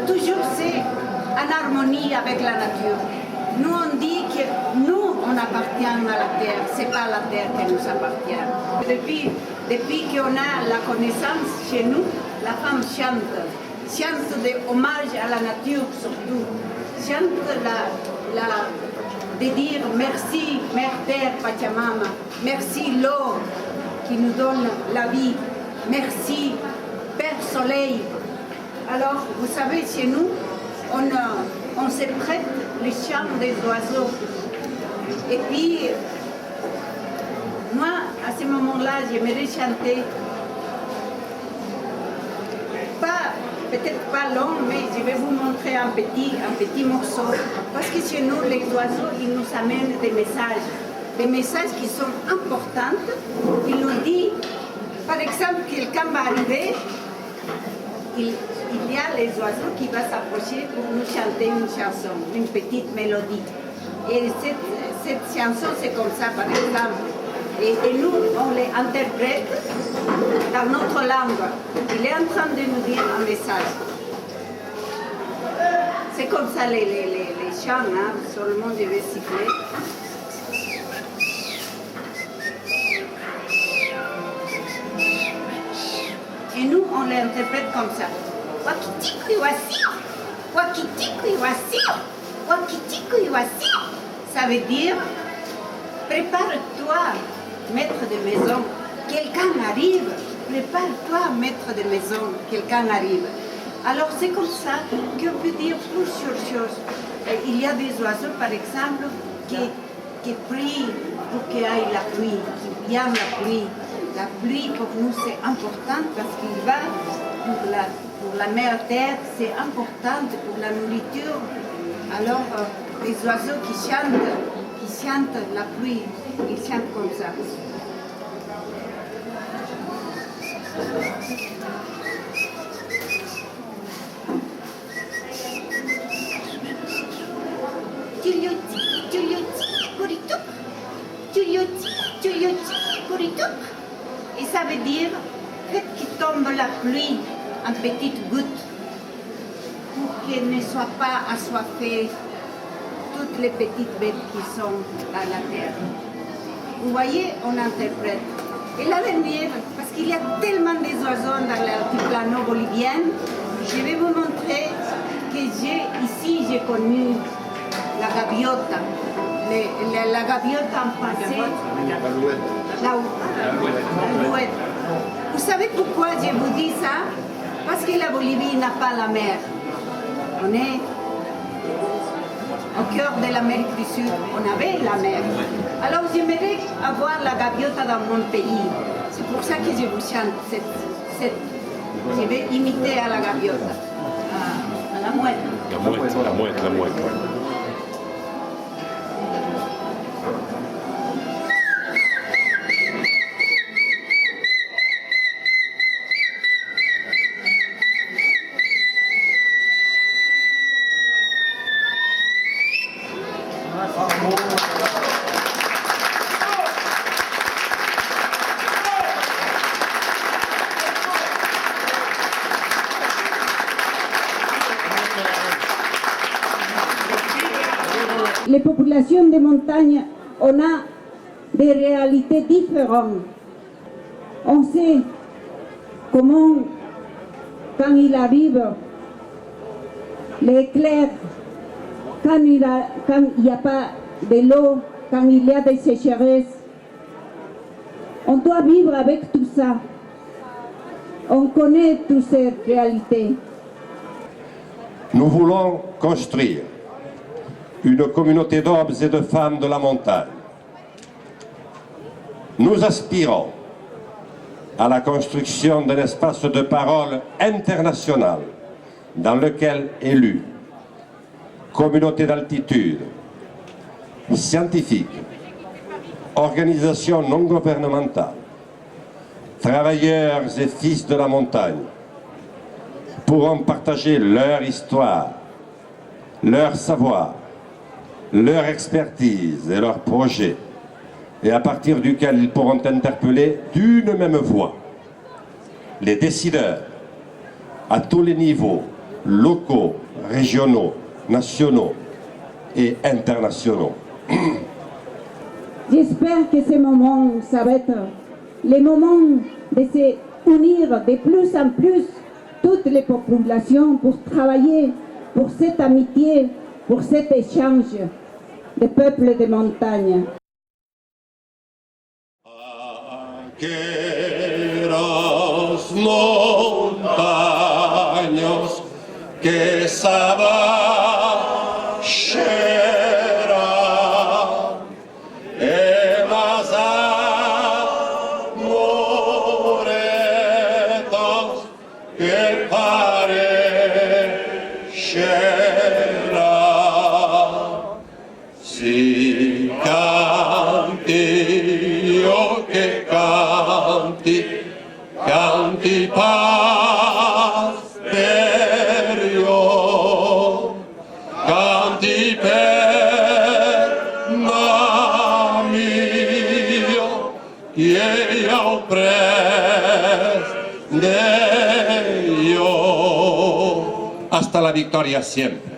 toujours c'est en harmonie avec la nature. Nous, on dit que nous, on appartient à la terre, c'est pas la terre qui nous appartient. Depuis qu'on a la connaissance chez nous, la femme chante des hommages à la nature surtout, chante de dire merci, Mère Terre, Pachamama, merci l'eau qui nous donne la vie, merci Père Soleil. Alors, vous savez, chez nous, on se prête les chants des oiseaux. Et puis, moi, à ce moment-là, j'aimerais chanter, peut-être pas long, mais je vais vous montrer un petit morceau. Parce que chez nous, les oiseaux, ils nous amènent des messages qui sont importants. Ils nous disent, par exemple, quelqu'un va arriver, il y a les oiseaux qui vont s'approcher pour nous chanter une chanson, une petite mélodie. Et cette chanson, c'est comme ça, par exemple. Et nous, on les interprète dans notre langue. Il est en train de nous dire un message. C'est comme ça les chants, hein. Seulement je vais siffler. Et nous, on les interprète comme ça. Ça veut dire, prépare-toi, maître de maison, quelqu'un arrive. Prépare-toi, maître de maison, quelqu'un arrive. Alors c'est comme ça qu'on peut dire plusieurs choses. Il y a des oiseaux, par exemple, qui prient pour qu'il y ait la pluie, qui vienne la pluie. La pluie, pour nous, c'est important parce qu'il va pour la mère terre, c'est important pour la nourriture. Alors, les oiseaux qui chantent la pluie, ils chantent comme ça. Et ça veut dire, faites qu'il tombe la pluie en petites gouttes pour qu'elle ne soit pas assoiffée toutes les petites bêtes qui sont dans la terre. Vous voyez, on interprète. Et la dernière, parce qu'il y a tellement des oiseaux dans l'altiplano bolivien, je vais vous montrer que ici j'ai connu la gaviota. La gaviota en français. L'alouette. Vous savez pourquoi je vous dis ça? Parce que la Bolivie n'a pas la mer. On est au cœur de l'Amérique du Sud. On avait la mer. Alors j'aimerais avoir la gaviota dans mon pays. C'est pour ça que je vous chante je vais imiter à la gaviota. À la mouette. La mouette. Les populations des montagnes, on a des réalités différentes. On sait comment, quand il arrive l'éclair, quand il n'y a pas de l'eau, quand il y a des sécheresses, on doit vivre avec tout ça. On connaît toutes ces réalités. Nous voulons construire une communauté d'hommes et de femmes de la montagne. Nous aspirons à la construction d'un espace de parole international dans lequel élus, communautés d'altitude, scientifiques, organisations non gouvernementales, travailleurs et fils de la montagne pourront partager leur histoire, leur savoir, leur expertise et leurs projets, et à partir duquel ils pourront interpeller d'une même voix les décideurs à tous les niveaux locaux, régionaux, nationaux et internationaux. J'espère que ces moments, ça va être les moments de se unir de plus en plus toutes les populations pour travailler pour cette amitié, pour cet échange des peuples de montagne. Aqueros montaños que sabachera emas amoretos que parechera si canti io che canti pasperio, canti per mio, che io prende io. Hasta la victoria siempre.